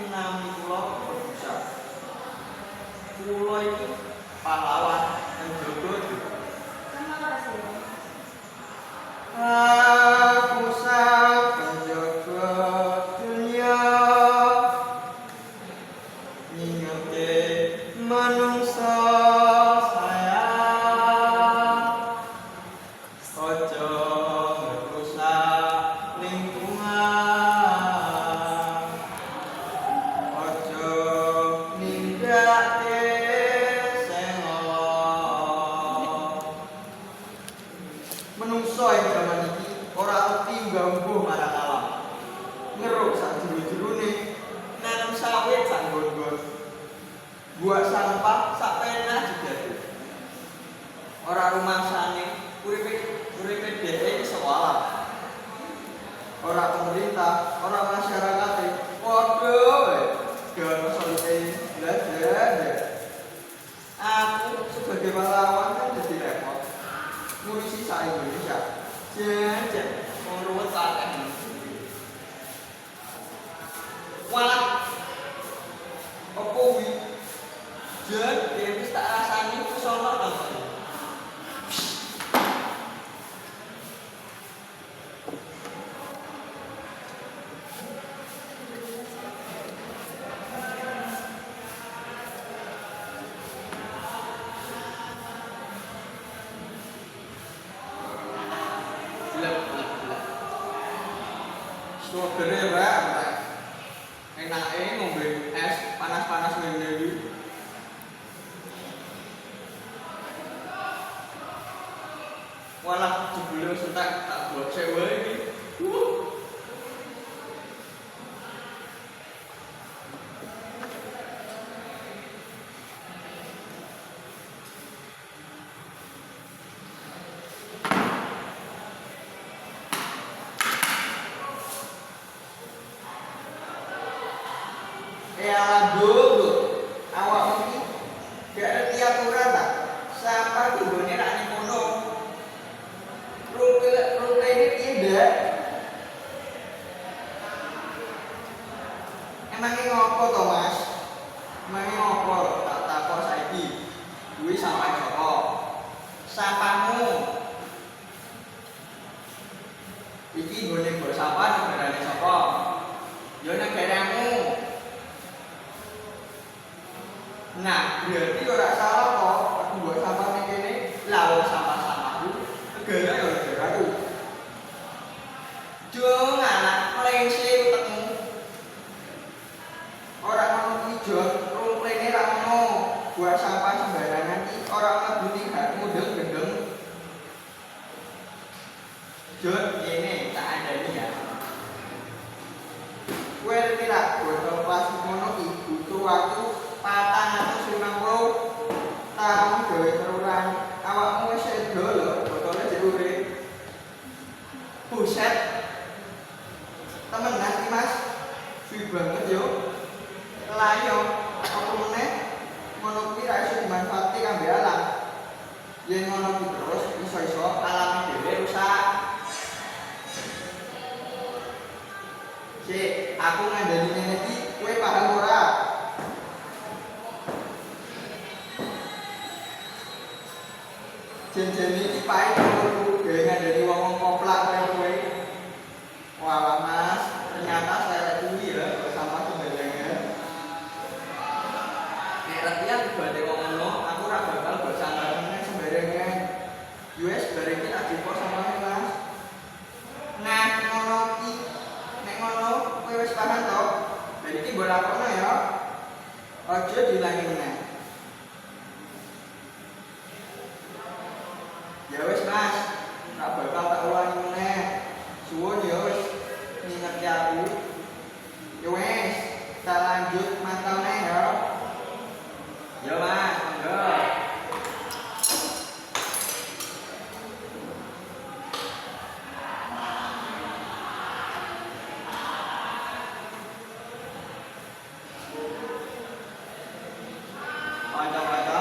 nami kula berusaha. Kula iki pahlawan penjogo. Terima kasih. Aku sang penjaga dunia, ngingate manungsa sayang, ojo ngerusak lingkungan, ojo nindakake sing ala. Menungso ing jaman iki ora uti ngganggu marang alam. Ngeruk sak jero-jerone, nanam sawit sak nggon-nggon. Buat sampah sak penah digadu. Ora rumangsane uripe dhewe iso alam. Ora pemerintah, ora masyarakate, padha wae gawe solusi belajar. Aku sebagai pahlawan kan jadi repot. Ngurusi sak Indonesia. Jajan ngurut paten. Walah. Opo wi? Jan wis tak rasani pesona to. Strawberry rek. Enake ngombe es panas-panas ngene iki. Walah jebule sentak tak gocek wae iki. Aduh, awak ini gak ada aturan tak? Siapa tuh gue rak ning kono? Rule ini tidak. Emangnya ngopo to, Mas? Emangnya ngopo? Tak takon saiki. Kuwi sampai sapa? Sapamu. Iki nggone mbok sapa negarane sapa? Ya negaramu. Nah, berarti ora salah kok. Aku buat sampah ning kene, lawang sampah-sampahku. Negara ya negaraku. Jong anak mlengse utekmu. Ora ngono kuwi, Jon. Rumplene ra ngono. Buat sampah sembarangan iki ora ngebuti hakmu gendeng. Jon, ini tak andani ya. Kowe kira botol plastik ngono iki butuh waktu 450 tahun gawe teruran. Awakmu wis sedo lho, botolnya jek urip. Buset. Temenan iki, Mas. Suwi banget yo. Layo, apa meneh? Ngono kuwi ra iso dimanfaatke kanggo alam. Yen ngono kuwi terus iso-iso alame dhewe rusak. Cek, aku ngandani ngene iki, kowe paham ora? Jen-jen iki pahit aku gawe ngandani wong koplak kaya kowe. Wah, Mas, ternyata saya kuwi ya sampah sembarangan. Nek rakyat dibanding wong ngono, aku ora bakal buat sampah meneh sembarangan. US bareng iki tak jupuk sampahnya, Mas. Nah, ngono iki nek ngono kowe wis paham to? Lah iki mbok lakokno ya. Aja dilangi meneh. Ya wis, Mas. Tak bakal tak ulangi meneh. Suwun ya wis nginget aku. Ya wis, kita lanjut mantau neh ya. Ya, Mas, monggo. Kanca-kanca,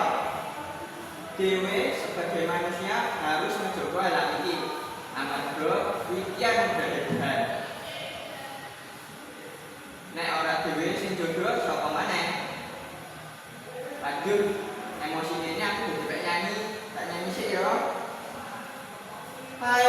dhewe sebagai manusia harus mencoba hal iki. Amarga iki yang berlebihan. Nek ora dhewe sing dangdut. Emosi ini aku udah nyanyi, tak nyanyi sih ya. Hai